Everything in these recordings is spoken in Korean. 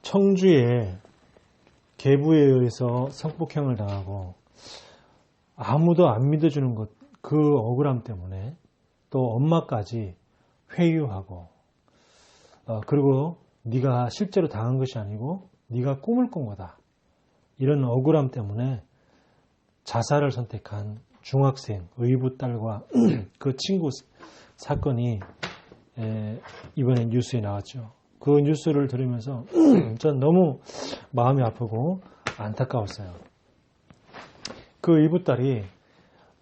청주에 계부에 의해서 성폭행을 당하고 아무도 안 믿어주는 것, 그 억울함 때문에 또 엄마까지 회유하고 그리고 네가 실제로 당한 것이 아니고 네가 꿈을 꾼 거다. 이런 억울함 때문에 자살을 선택한 중학생 의붓 딸과 그 친구 사건이 이번에 뉴스에 나왔죠. 그 뉴스를 들으면서 전 너무 마음이 아프고 안타까웠어요. 그 의붓 딸이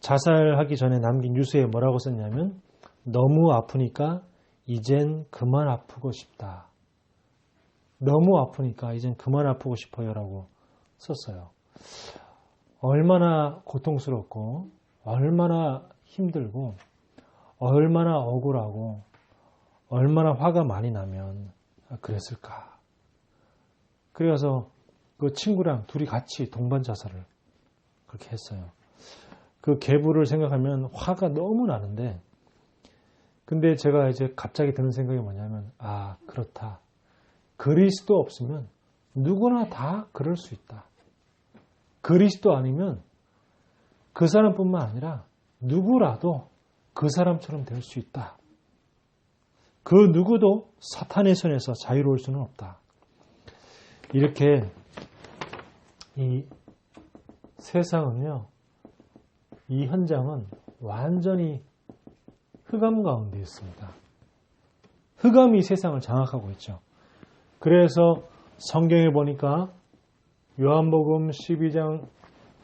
자살하기 전에 남긴 뉴스에 뭐라고 썼냐면 너무 아프니까 이젠 그만 아프고 싶다. 너무 아프니까 이젠 그만 아프고 싶어요 라고 썼어요. 얼마나 고통스럽고 얼마나 힘들고 얼마나 억울하고 얼마나 화가 많이 나면 그랬을까. 그래서 그 친구랑 둘이 같이 동반 자살을 그렇게 했어요. 그 계부를 생각하면 화가 너무 나는데 근데 제가 이제 갑자기 드는 생각이 뭐냐면 그렇다. 그리스도 없으면 누구나 다 그럴 수 있다. 그리스도 아니면 그 사람뿐만 아니라 누구라도 그 사람처럼 될 수 있다. 그 누구도 사탄의 손에서 자유로울 수는 없다. 이렇게 이 세상은요, 이 현장은 완전히 흑암 가운데 있습니다. 흑암이 세상을 장악하고 있죠. 그래서 성경에 보니까 요한복음 12장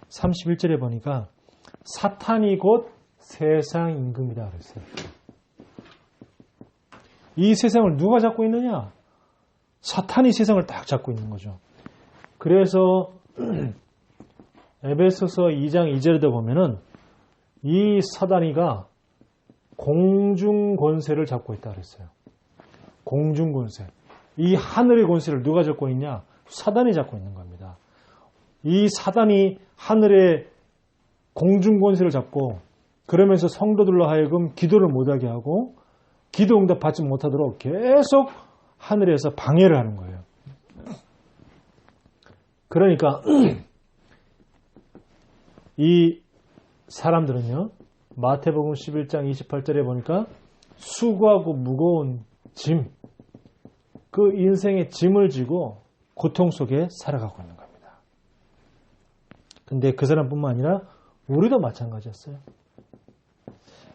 31절에 보니까 사탄이 곧 세상 임금이다 그랬어요. 이 세상을 누가 잡고 있느냐? 사탄이 세상을 딱 잡고 있는 거죠. 그래서 에베소서 2장 2절에도 보면은 이 사단이가 공중 권세를 잡고 있다 그랬어요. 공중 권세. 이 하늘의 권세를 누가 잡고 있냐? 사단이 잡고 있는 겁니다. 이 사단이 하늘의 공중 권세를 잡고 그러면서 성도들로 하여금 기도를 못하게 하고 기도 응답 받지 못하도록 계속 하늘에서 방해를 하는 거예요. 그러니까 이 사람들은요, 마태복음 11장 28절에 보니까 수고하고 무거운 짐, 그 인생의 짐을 지고 고통 속에 살아가고 있는 겁니다. 근데 그 사람뿐만 아니라 우리도 마찬가지였어요.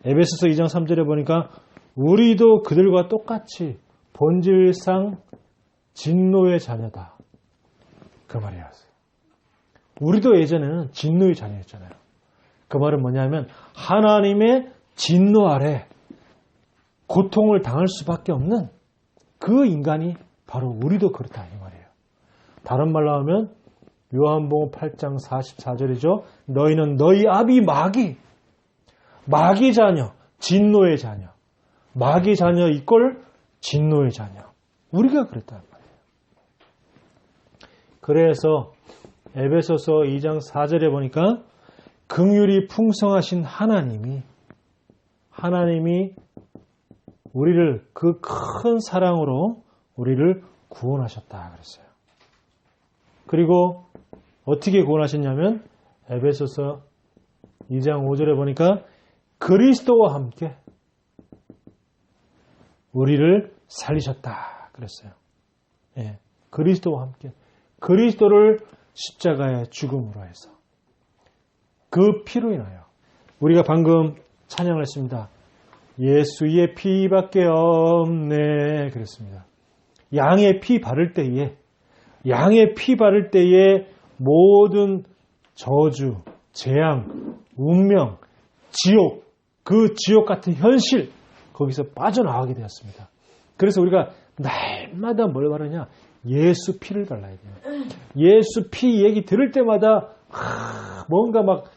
에베소서 2장 3절에 보니까 우리도 그들과 똑같이 본질상 진노의 자녀다. 그 말이었어요. 우리도 예전에는 진노의 자녀였잖아요. 그 말은 뭐냐면 하나님의 진노 아래 고통을 당할 수밖에 없는 그 인간이 바로 우리도 그렇다 이 말이에요. 다른 말로 하면 요한복음 8장 44절이죠. 너희는 너희 아비 마귀 자녀, 진노의 자녀. 마귀 자녀 이꼴 진노의 자녀. 우리가 그랬단 말이에요. 그래서 에베소서 2장 4절에 보니까 긍휼이 풍성하신 하나님이 우리를 그 큰 사랑으로 우리를 구원하셨다 그랬어요. 그리고 어떻게 구원하셨냐면 에베소서 2장 5절에 보니까 그리스도와 함께 우리를 살리셨다 그랬어요. 예, 그리스도와 함께 그리스도를 십자가의 죽음으로 해서 그 피로 인하여 우리가 방금 찬양을 했습니다. 예수의 피밖에 없네 그랬습니다. 양의 피 바를 때에 모든 저주, 재앙, 운명, 지옥, 그 지옥 같은 현실 거기서 빠져나가게 되었습니다. 그래서 우리가 날마다 뭘 바르냐? 예수 피를 발라야 돼요. 예수 피 얘기 들을 때마다 뭔가 막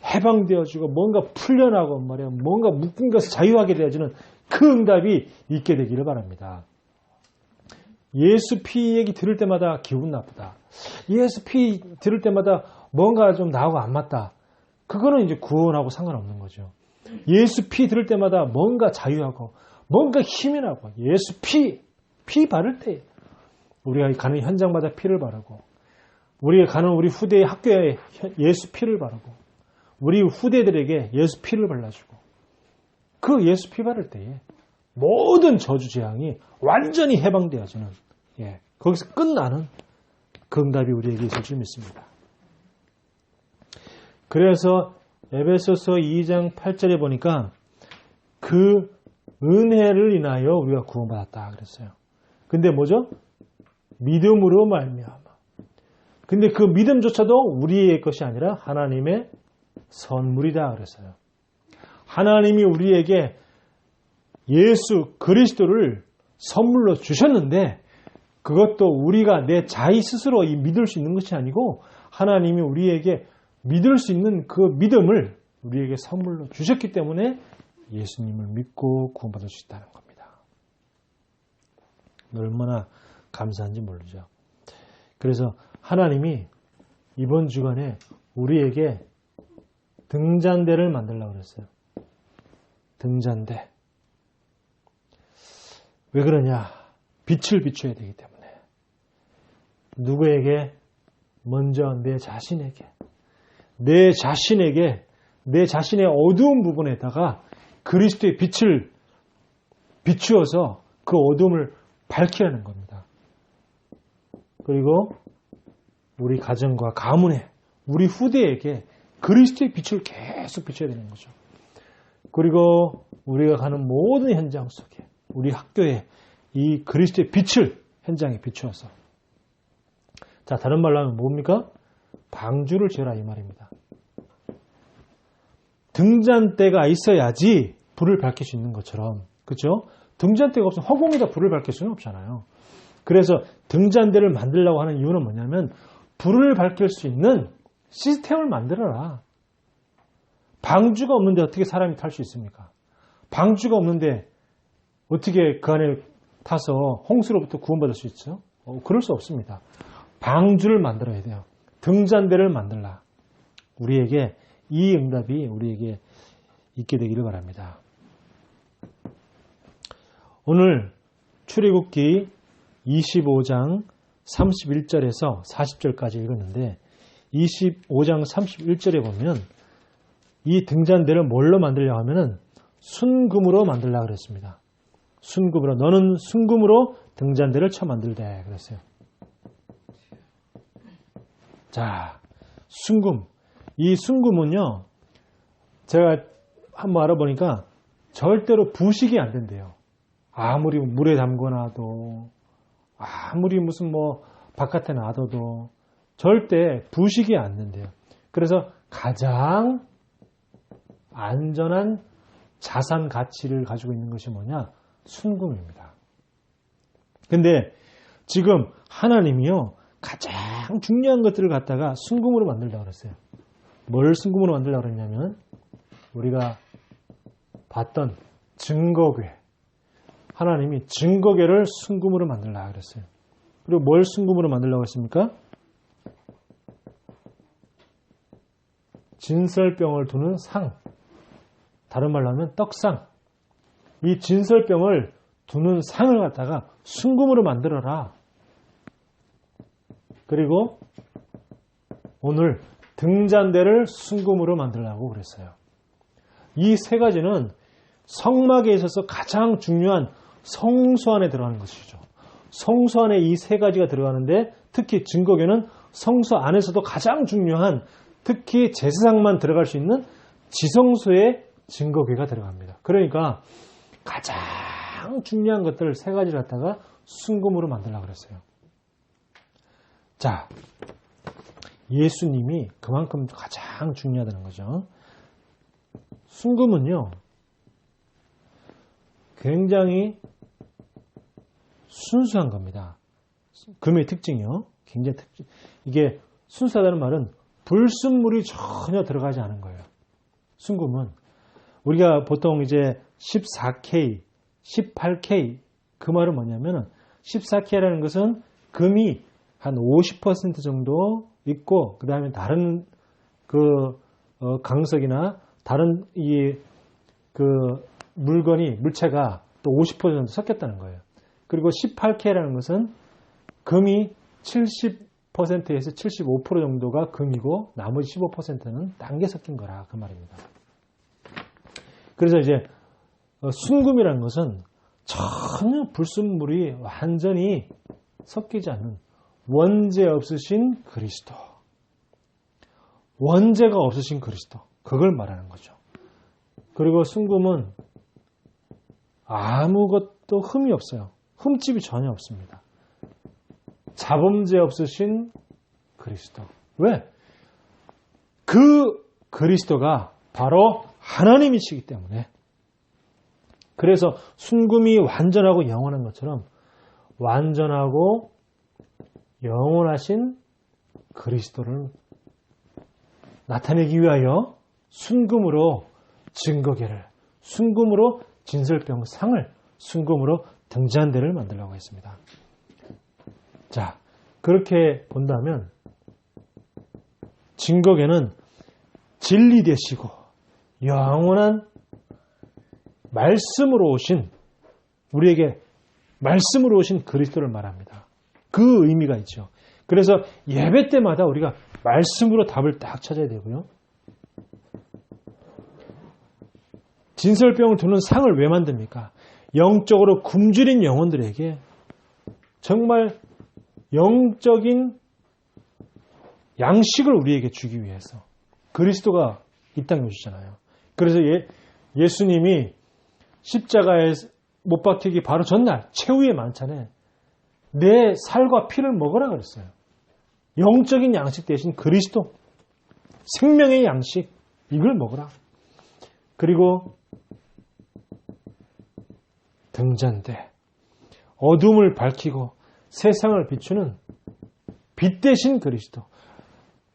해방되어지고 뭔가 풀려나고 말이야. 뭔가 묶인 것을 자유하게 되어지는 그 응답이 있게 되기를 바랍니다. 예수 피 얘기 들을 때마다 기분 나쁘다. 예수 피 들을 때마다 뭔가 좀 나하고 안 맞다. 그거는 이제 구원하고 상관없는 거죠. 예수 피 들을 때마다 뭔가 자유하고 뭔가 힘이 나고 예수 피 바를 때 우리가 가는 현장마다 피를 바르고 우리가 가는 우리 후대의 학교에 예수 피를 바르고 우리 후대들에게 예수 피를 발라주고 그 예수 피 바를 때에 모든 저주 재앙이 완전히 해방되어지는 거기서 끝나는 그 응답이 우리에게 있을 줄 믿습니다. 그래서 에베소서 2장 8절에 보니까 그 은혜를 인하여 우리가 구원받았다 그랬어요. 근데 뭐죠? 믿음으로 말미암아. 근데 그 믿음조차도 우리의 것이 아니라 하나님의 선물이다 그랬어요. 하나님이 우리에게 예수 그리스도를 선물로 주셨는데 그것도 우리가 내 자의 스스로 믿을 수 있는 것이 아니고 하나님이 우리에게 믿을 수 있는 그 믿음을 우리에게 선물로 주셨기 때문에 예수님을 믿고 구원받을 수 있다는 겁니다. 얼마나 감사한지 모르죠. 그래서 하나님이 이번 주간에 우리에게 등잔대를 만들려고 그랬어요. 등잔대. 왜 그러냐? 빛을 비춰야 되기 때문에. 누구에게? 먼저 내 자신에게. 내 자신의 어두운 부분에다가 그리스도의 빛을 비추어서 그 어둠을 밝히라는 겁니다. 그리고 우리 가정과 가문에, 우리 후대에게 그리스도의 빛을 계속 비춰야 되는 거죠. 그리고 우리가 가는 모든 현장 속에, 우리 학교에 이 그리스도의 빛을 현장에 비추어서. 자, 다른 말로 하면 뭡니까? 방주를 지어라 이 말입니다. 등잔대가 있어야지 불을 밝힐 수 있는 것처럼, 그렇죠? 등잔대가 없으면 허공에다 불을 밝힐 수는 없잖아요. 그래서 등잔대를 만들려고 하는 이유는 뭐냐면 불을 밝힐 수 있는 시스템을 만들어라. 방주가 없는데 어떻게 사람이 탈 수 있습니까? 방주가 없는데 어떻게 그 안에 타서 홍수로부터 구원받을 수 있죠? 그럴 수 없습니다. 방주를 만들어야 돼요. 등잔대를 만들라. 우리에게 이 응답이 우리에게 있게 되기를 바랍니다. 오늘 출애굽기 25장 31절에서 40절까지 읽었는데 25장 31절에 보면 이 등잔대를 뭘로 만들려고 하면은 순금으로 만들려고 그랬습니다. 순금으로. 너는 순금으로 등잔대를 쳐 만들되 그랬어요. 자, 순금. 이 순금은요, 제가 한번 알아보니까 절대로 부식이 안 된대요. 아무리 물에 담궈놔도, 아무리 무슨 바깥에 놔둬도 절대 부식이 안 된대요. 그래서 가장 안전한 자산 가치를 가지고 있는 것이 뭐냐? 순금입니다. 근데 지금 하나님이요, 가장 중요한 것들을 갖다가 순금으로 만들려고 그랬어요. 뭘 순금으로 만들려고 그랬냐면, 우리가 봤던 증거궤. 하나님이 증거궤를 순금으로 만들려고 그랬어요. 그리고 뭘 순금으로 만들려고 했습니까? 진설병을 두는 상. 다른 말로 하면 떡상. 이 진설병을 두는 상을 갖다가 순금으로 만들어라. 그리고 오늘 등잔대를 순금으로 만들라고 그랬어요. 이 세 가지는 성막에 있어서 가장 중요한 성소 안에 들어가는 것이죠. 성소 안에 이 세 가지가 들어가는데 특히 증거궤는 성소 안에서도 가장 중요한, 특히 제사장만 들어갈 수 있는 지성소에 증거궤가 들어갑니다. 그러니까 가장 중요한 것들을 세 가지를 갖다가 순금으로 만들려고 그랬어요. 자, 예수님이 그만큼 가장 중요하다는 거죠. 순금은요, 굉장히 순수한 겁니다. 금의 특징이요. 굉장히 이게 순수하다는 말은 불순물이 전혀 들어가지 않은 거예요. 순금은. 우리가 보통 이제 14K, 18K, 그 말은 뭐냐면은 14K라는 것은 금이 한 50% 정도 있고, 그 다음에 다른 강석이나 다른 물체가 또 50% 정도 섞였다는 거예요. 그리고 18K라는 것은 금이 70%에서 75% 정도가 금이고 나머지 15%는 딴 게 섞인 거라 그 말입니다. 그래서 이제 순금이라는 것은 전혀 불순물이 완전히 섞이지 않는 원죄 없으신 그리스도. 원죄가 없으신 그리스도. 그걸 말하는 거죠. 그리고 순금은 아무것도 흠이 없어요. 흠집이 전혀 없습니다. 자범죄 없으신 그리스도. 왜? 그 그리스도가 바로 하나님이시기 때문에. 그래서 순금이 완전하고 영원한 것처럼 완전하고 영원하신 그리스도를 나타내기 위하여 순금으로 증거계를, 순금으로 진설병상을, 순금으로 등잔대를 만들려고 했습니다. 자, 그렇게 본다면 증거계는 진리 되시고 영원한 말씀으로 오신, 우리에게 말씀으로 오신 그리스도를 말합니다. 그 의미가 있죠. 그래서 예배 때마다 우리가 말씀으로 답을 딱 찾아야 되고요. 진설병을 두는 상을 왜 만듭니까? 영적으로 굶주린 영혼들에게 정말 영적인 양식을 우리에게 주기 위해서 그리스도가 이 땅에 오시잖아요. 그래서 예수님이 십자가에 못 박히기 바로 전날 최후의 만찬에 내 살과 피를 먹으라 그랬어요. 영적인 양식 대신 그리스도, 생명의 양식, 이걸 먹으라. 그리고 등잔대, 어둠을 밝히고 세상을 비추는 빛 대신 그리스도,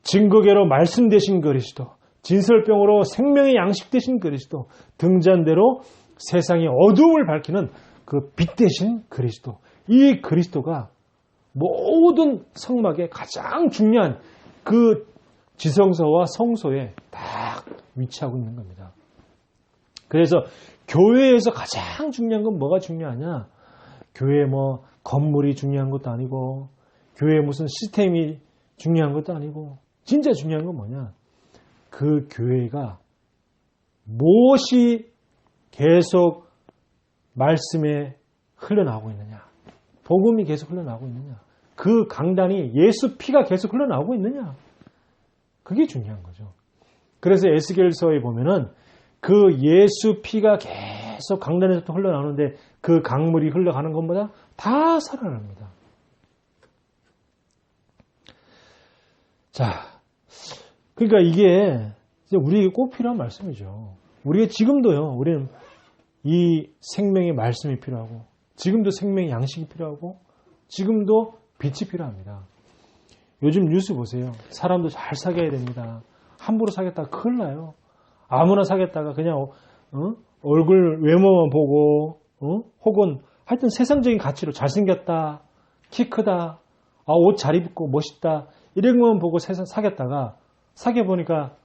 증거계로 말씀 대신 그리스도, 진설병으로 생명의 양식 대신 그리스도, 등잔대로 세상의 어둠을 밝히는 그 빛 대신 그리스도. 이 그리스도가 모든 성막에 가장 중요한 그 지성소와 성소에 딱 위치하고 있는 겁니다. 그래서 교회에서 가장 중요한 건 뭐가 중요하냐? 교회 뭐 건물이 중요한 것도 아니고 교회 무슨 시스템이 중요한 것도 아니고 진짜 중요한 건 뭐냐? 그 교회가 무엇이 계속 말씀에 흘러나오고 있느냐? 복음이 계속 흘러나오고 있느냐? 그 강단이 예수 피가 계속 흘러나오고 있느냐? 그게 중요한 거죠. 그래서 에스겔서에 보면은 그 예수 피가 계속 강단에서부터 흘러나오는데 그 강물이 흘러가는 것보다 다 살아납니다. 자, 그러니까 이게 우리에게 꼭 필요한 말씀이죠. 우리가 지금도요, 우리는 이 생명의 말씀이 필요하고, 지금도 생명의 양식이 필요하고, 지금도 빛이 필요합니다. 요즘 뉴스 보세요. 사람도 잘 사귀어야 됩니다. 함부로 사귀었다가 큰일 나요. 아무나 사귀었다가 그냥 얼굴 외모만 보고 혹은 하여튼 세상적인 가치로 잘생겼다, 키 크다, 옷 잘 입고 멋있다 이런 것만 보고 사귀었다가 사귀어보니까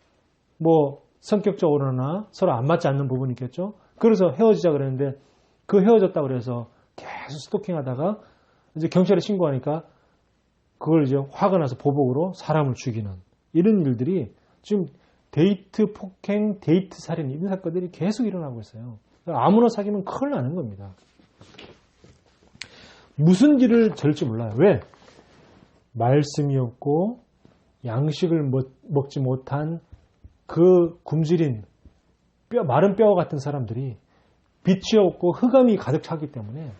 뭐 성격적으로나 서로 안 맞지 않는 부분이 있겠죠. 그래서 헤어지자 그랬는데 그 헤어졌다 그래서 계속 스토킹하다가 이제 경찰에 신고하니까 그걸 이제 화가 나서 보복으로 사람을 죽이는 이런 일들이 지금 데이트 폭행, 데이트 살인 이런 사건들이 계속 일어나고 있어요. 아무나 사귀면 큰일 나는 겁니다. 무슨 길을 절지 몰라요. 왜? 말씀이 없고 양식을 먹지 못한 그 굶주린 마른 뼈와 같은 사람들이 빛이 없고 흑암이 가득 차기 때문에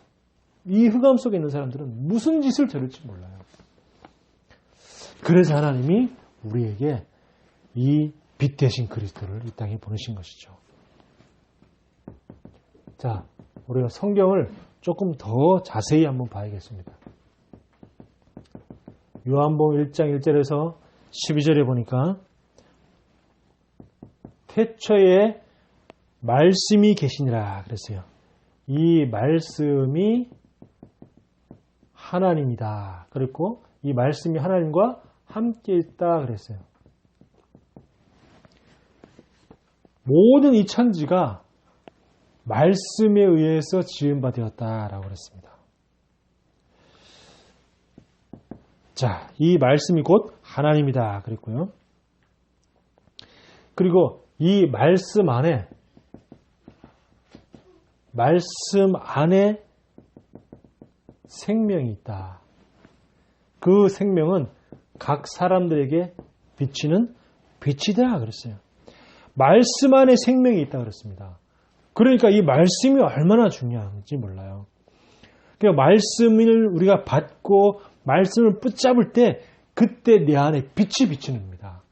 이 흑암 속에 있는 사람들은 무슨 짓을 저릴지 몰라요. 그래서 하나님이 우리에게 이 빛 대신 그리스도를 이 땅에 보내신 것이죠. 자, 우리가 성경을 조금 더 자세히 한번 봐야겠습니다. 요한복음 1장 1절에서 12절에 보니까 태초에 말씀이 계시니라 그랬어요. 이 말씀이 하나님이다. 그랬고 이 말씀이 하나님과 함께 있다 그랬어요. 모든 이 천지가 말씀에 의해서 지은 바 되었다라고 그랬습니다. 자, 이 말씀이 곧 하나님이다 그랬고요. 그리고 이 말씀 안에 생명이 있다. 그 생명은 각 사람들에게 비치는 빛이다 그랬어요. 말씀 안에 생명이 있다 그랬습니다. 그러니까 이 말씀이 얼마나 중요한지 몰라요. 그러니까 말씀을 우리가 받고 말씀을 붙잡을 때 그때 내 안에 빛이 비치는 겁니다.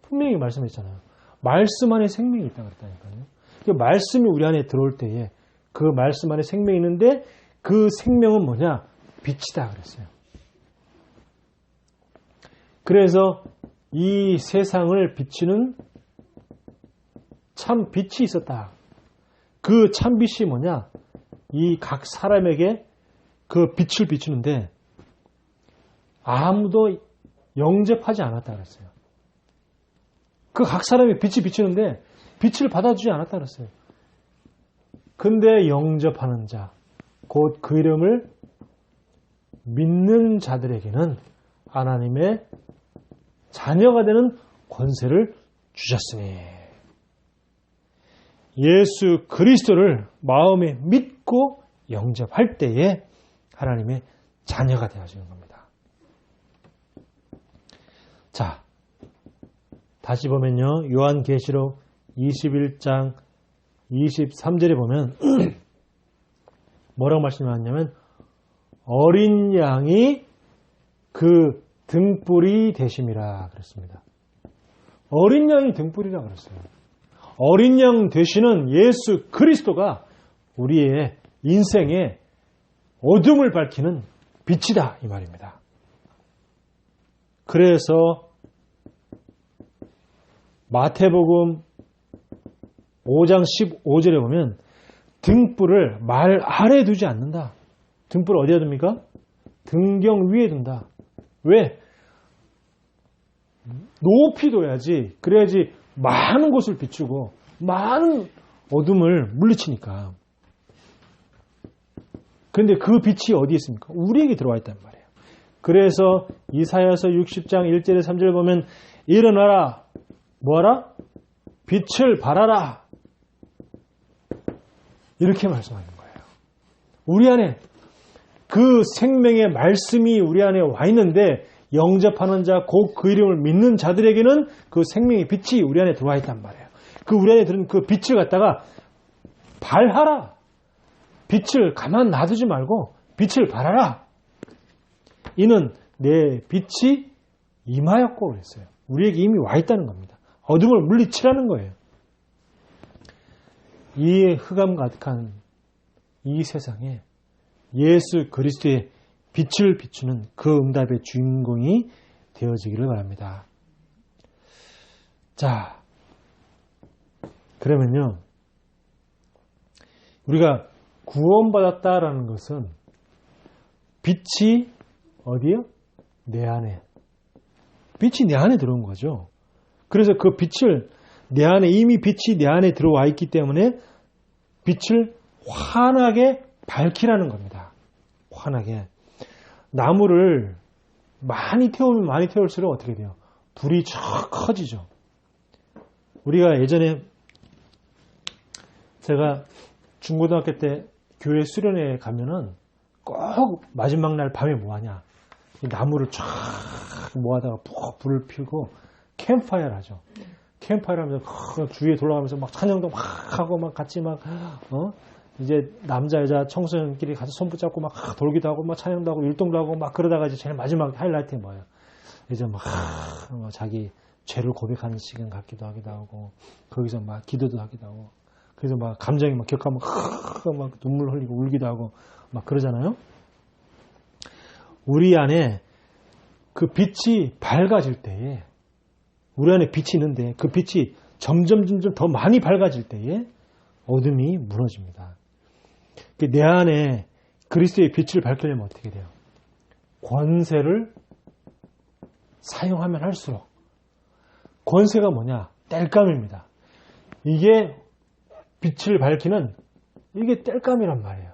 분명히 말씀했잖아요. 말씀 안에 생명이 있다 그랬다니까요. 그러니까 말씀이 우리 안에 들어올 때에 그 말씀 안에 생명이 있는데 그 생명은 뭐냐? 빛이다 그랬어요. 그래서 이 세상을 비치는 참 빛이 있었다. 그 참 빛이 뭐냐? 이 각 사람에게 그 빛을 비추는데 아무도 영접하지 않았다 그랬어요. 그 각 사람의 빛이 비추는데 빛을 받아주지 않았다 그랬어요. 근데 영접하는 자, 곧 그 이름을 믿는 자들에게는 하나님의 자녀가 되는 권세를 주셨으니 예수 그리스도를 마음에 믿고 영접할 때에 하나님의 자녀가 되어지는 겁니다. 자, 다시 보면요. 요한계시록 21장 23절에 보면 뭐라고 말씀하냐면 어린 양이 그 등불이 되심이라 그랬습니다. 어린 양이 등불이라 그랬어요. 어린 양 되시는 예수 그리스도가 우리의 인생에 어둠을 밝히는 빛이다 이 말입니다. 그래서 마태복음 5장 15절에 보면 등불을 말 아래에 두지 않는다. 등불을 어디에 둡니까? 등경 위에 둔다. 왜? 높이 둬야지. 그래야지 많은 곳을 비추고 많은 어둠을 물리치니까. 그런데 그 빛이 어디에 있습니까? 우리에게 들어와 있단 말이에요. 그래서 이사야서 60장 1절에 3절에 보면 일어나라. 뭐하라? 빛을 발하라. 이렇게 말씀하는 거예요. 우리 안에 그 생명의 말씀이 우리 안에 와 있는데 영접하는 자, 곧 그 이름을 믿는 자들에게는 그 생명의 빛이 우리 안에 들어와 있단 말이에요. 그 우리 안에 들은 그 빛을 갖다가 발하라. 빛을 가만 놔두지 말고 빛을 발하라. 이는 내 빛이 임하였고 그랬어요. 우리에게 이미 와 있다는 겁니다. 어둠을 물리치라는 거예요. 이 흑암 가득한 이 세상에 예수 그리스도의 빛을 비추는 그 응답의 주인공이 되어지기를 바랍니다. 자, 그러면요. 우리가 구원받았다라는 것은 빛이 어디요? 내 안에. 빛이 내 안에 들어온 거죠. 그래서 그 빛을 내 안에 이미 빛이 내 안에 들어와 있기 때문에 빛을 환하게 밝히라는 겁니다. 환하게. 나무를 많이 태우면 많이 태울수록 어떻게 돼요? 불이 쫙 커지죠. 우리가 예전에 제가 중고등학교 때 교회 수련회에 가면은 꼭 마지막 날 밤에 뭐 하냐? 나무를 쫙 모아다가 푹 불을 피우고 캠프파이어를 하죠. 캠프파이어를 하면서 주위에 돌아가면서 막 찬양도 막 하고 막 같이 막 이제 남자 여자 청소년끼리 가서 손 붙잡고 막 돌기도 하고 막 찬양도 하고 율동도 하고 막 그러다가 이제 제일 마지막 하이라이트는 뭐예요? 이제 막 자기 죄를 고백하는 시간 갖기도 하기도 하고 거기서 막 기도도 하기도 하고 그래서 막 감정이 막 격하면 막 눈물 흘리고 울기도 하고 막 그러잖아요. 우리 안에 그 빛이 밝아질 때에 우리 안에 빛이 있는데 그 빛이 점점 더 많이 밝아질 때에 어둠이 무너집니다. 내 안에 그리스도의 빛을 밝히려면 어떻게 돼요? 권세를 사용하면 할수록 권세가 뭐냐? 땔감입니다. 이게 빛을 밝히는 이게 땔감이란 말이에요.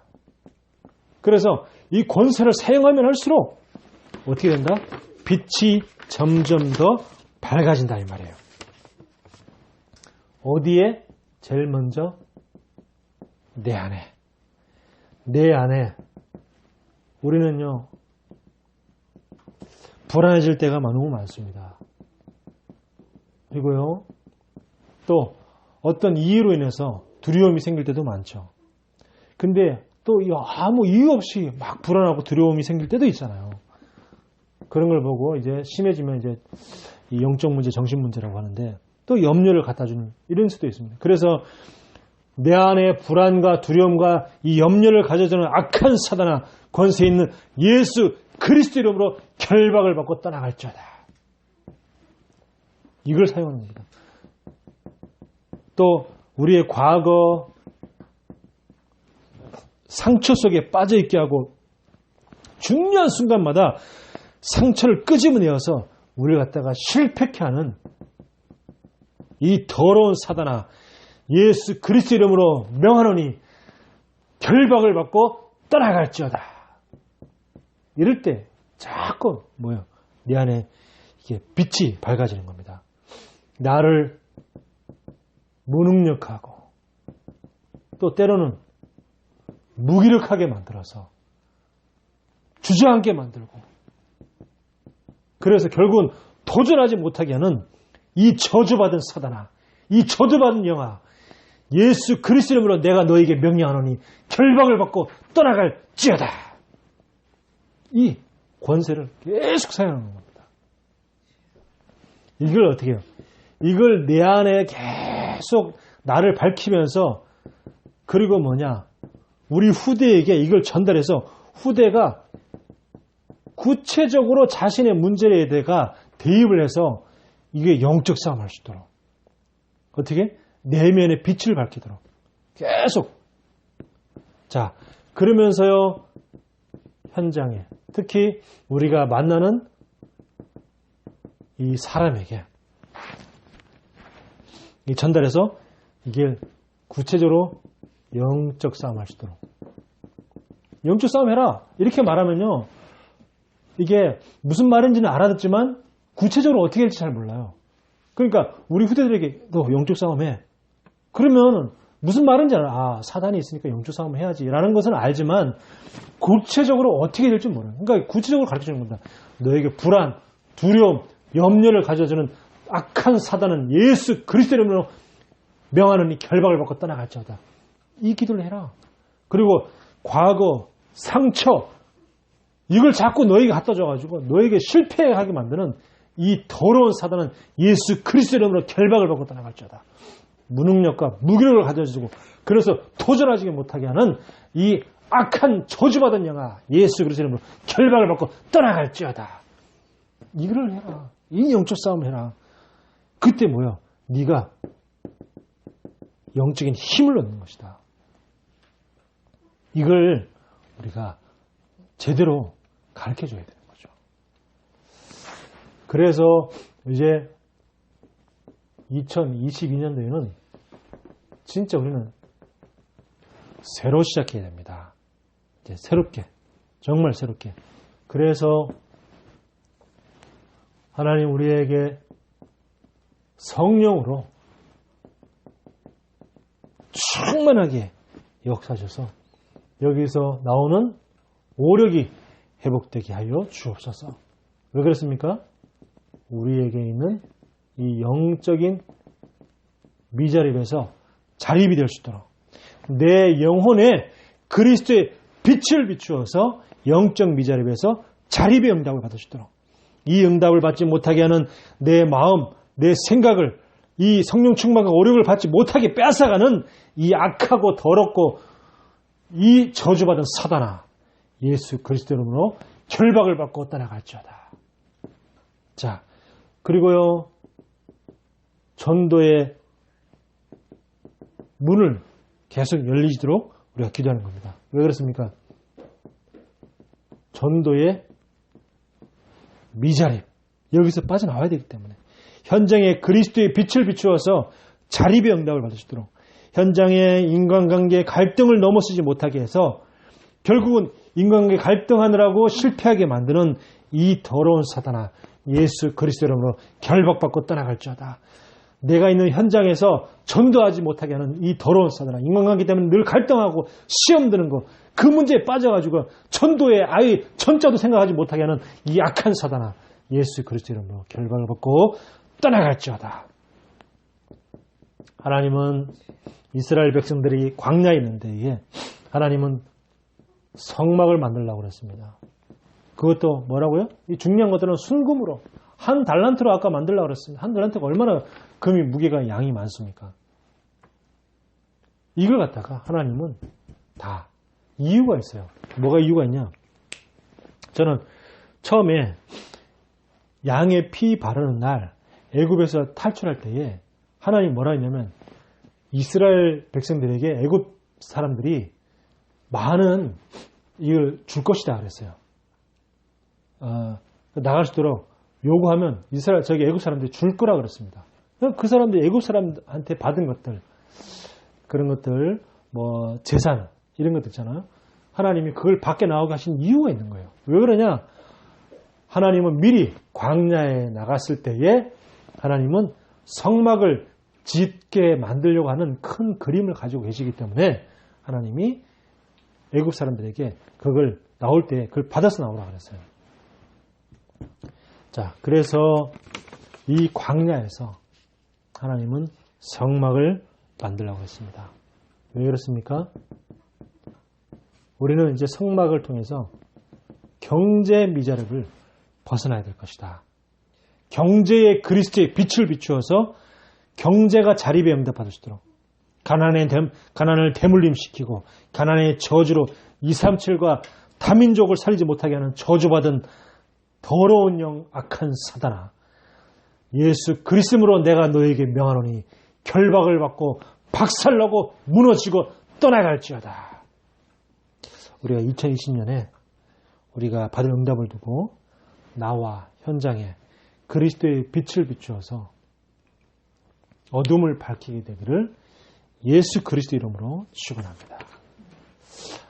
그래서 이 권세를 사용하면 할수록 어떻게 된다? 빛이 점점 더 밝아진다 이 말이에요. 어디에? 제일 먼저 내 안에. 내 안에 우리는요 불안해질 때가 너무 많습니다. 그리고요 또 어떤 이유로 인해서 두려움이 생길 때도 많죠. 근데 또 아무 이유 없이 막 불안하고 두려움이 생길 때도 있잖아요. 그런 걸 보고 이제 심해지면 이제 이 영적 문제, 정신 문제라고 하는데 또 염려를 갖다 주는 이런 수도 있습니다. 그래서 내 안에 불안과 두려움과 이 염려를 가져주는 악한 사단아 권세 있는 예수 그리스도 이름으로 결박을 받고 떠나갈지어다. 이걸 사용하는 겁니다. 또 우리의 과거 상처 속에 빠져있게 하고 중요한 순간마다 상처를 끄집어내어서 우리를 갖다가 실패케 하는 이 더러운 사단아 예수 그리스도 이름으로 명하노니 결박을 받고 떠나갈지어다. 이럴 때 자꾸 내 안에 이게 빛이 밝아지는 겁니다. 나를 무능력하고 또 때로는 무기력하게 만들어서 주저앉게 만들고 그래서 결국은 도전하지 못하게 하는 이 저주받은 사단아, 이 저주받은 영아 예수 그리스도 이름으로 내가 너에게 명령하노니 결박을 받고 떠나갈지어다. 이 권세를 계속 사용하는 겁니다. 이걸 어떻게 해요? 이걸 내 안에 계속 나를 밝히면서 그리고 우리 후대에게 이걸 전달해서 후대가 구체적으로 자신의 문제에 대해서 대입을 해서 이게 영적 싸움을 할 수 있도록 어떻게? 내면의 빛을 밝히도록 계속. 자, 그러면서요 현장에 특히 우리가 만나는 이 사람에게 이 전달해서 이게 구체적으로 영적 싸움 할 수 있도록. 영적 싸움 해라 이렇게 말하면요 이게 무슨 말인지는 알아듣지만 구체적으로 어떻게 될지 잘 몰라요. 그러니까 우리 후대들에게 너 영적 싸움 해. 그러면 무슨 말인지 알아. 사단이 있으니까 영적 싸움 해야지 라는 것은 알지만 구체적으로 어떻게 될지 몰라요. 그러니까 구체적으로 가르쳐주는 겁니다. 너에게 불안, 두려움, 염려를 가져주는 악한 사단은 예수 그리스도 이름으로 명하노니 결박을 받고 떠나갈지어다. 이 기도를 해라. 그리고 과거, 상처 이걸 자꾸 너에게 갖다 줘가지고 너에게 실패하게 만드는 이 더러운 사단은 예수 그리스도 이름으로 결박을 받고 떠나갈지어다. 무능력과 무기력을 가져주고 그래서 도전하지 못하게 하는 이 악한 저주받은 영아 예수 그리스도 이름으로 결박을 받고 떠나갈지어다. 이걸 해라. 이 영적 싸움을 해라. 그때 네가 영적인 힘을 얻는 것이다. 이걸 우리가 제대로 가르쳐줘야 되는 거죠. 그래서 이제 2022년도에는 진짜 우리는 새로 시작해야 됩니다. 이제 새롭게, 정말 새롭게. 그래서 하나님 우리에게 성령으로 충만하게 역사하셔서 여기서 나오는 오력이 회복되게 하여 주옵소서. 왜 그렇습니까? 우리에게 있는 이 영적인 미자립에서 자립이 될 수 있도록 내 영혼에 그리스도의 빛을 비추어서 영적 미자립에서 자립의 응답을 받을 수 있도록 이 응답을 받지 못하게 하는 내 마음, 내 생각을 이 성령 충만과 오력을 받지 못하게 뺏어가는 이 악하고 더럽고 이 저주받은 사단아 예수 그리스도 이름으로 결박을 받고 떠나갈지어다. 자, 그리고요 전도의 문을 계속 열리도록 우리가 기도하는 겁니다. 왜 그렇습니까? 전도의 미자립 여기서 빠져나와야 되기 때문에 현장에 그리스도의 빛을 비추어서 자립의 응답을 받을 수 있도록 현장의 인간관계 갈등을 넘어서지 못하게 해서 결국은 인간관계 갈등하느라고 실패하게 만드는 이 더러운 사단아, 예수 그리스도 이름으로 결박받고 떠나갈지어다. 내가 있는 현장에서 전도하지 못하게 하는 이 더러운 사단아, 인간관계 때문에 늘 갈등하고 시험 드는 거, 그 문제에 빠져가지고 전도에 아예 전자도 생각하지 못하게 하는 이 악한 사단아, 예수 그리스도 이름으로 결박을 받고 떠나갈지어다. 하나님은 이스라엘 백성들이 광야에 있는데 하나님은 성막을 만들려고 그랬습니다. 그것도 뭐라고요? 이 중요한 것들은 순금으로 한 달란트로 아까 만들려고 그랬습니다. 한 달란트가 얼마나 금이 무게가 양이 많습니까? 이걸 갖다가 하나님은 다 이유가 있어요. 뭐가 이유가 있냐? 저는 처음에 양의 피 바르는 날 애굽에서 탈출할 때에 하나님 뭐라 했냐면 이스라엘 백성들에게 애굽 사람들이 많은 이걸 줄 것이다 그랬어요. 나갈 수 있도록 요구하면 애굽 사람들이 줄 거라 그랬습니다. 그 사람들이 애굽 사람한테 받은 것들, 그런 것들, 뭐 재산 이런 것들 있잖아요. 하나님이 그걸 밖에 나오게 하신 이유가 있는 거예요. 왜 그러냐? 하나님은 미리 광야에 나갔을 때에 하나님은 성막을 짓게 만들려고 하는 큰 그림을 가지고 계시기 때문에 하나님이 애굽 사람들에게 그걸 나올 때 그걸 받아서 나오라 그랬어요. 자, 그래서 이 광야에서 하나님은 성막을 만들려고 했습니다. 왜 그렇습니까? 우리는 이제 성막을 통해서 경제 미자립을 벗어나야 될 것이다. 경제의 그리스도의 빛을 비추어서 경제가 자립에 응답받을 수 있도록 가난을 대물림시키고 가난의 저주로 237과 다민족을 살리지 못하게 하는 저주받은 더러운 영 악한 사단아, 예수 그리스도로 내가 너에게 명하노니 결박을 받고 박살나고 무너지고 떠나갈지어다. 우리가 2020년에 우리가 받은 응답을 두고 나와 현장에 그리스도의 빛을 비추어서 어둠을 밝히게 되기를 예수 그리스도 이름으로 축원합니다.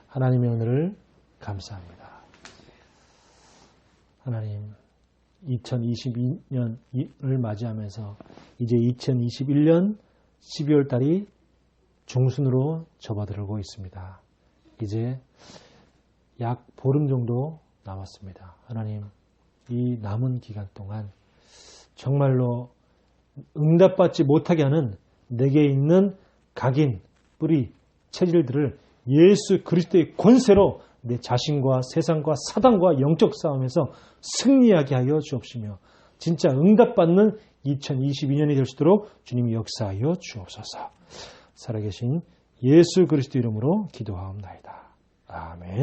하나님의 은혜를 감사합니다. 하나님, 2022년을 맞이하면서 이제 2021년 12월 달이 중순으로 접어들고 있습니다. 이제 약 보름 정도 남았습니다. 하나님, 이 남은 기간 동안 정말로 응답받지 못하게 하는 내게 있는 각인, 뿌리, 체질들을 예수 그리스도의 권세로 내 자신과 세상과 사단과 영적 싸움에서 승리하게 하여 주옵시며 진짜 응답받는 2022년이 될 수 있도록 주님이 역사하여 주옵소서. 살아계신 예수 그리스도 이름으로 기도하옵나이다. 아멘.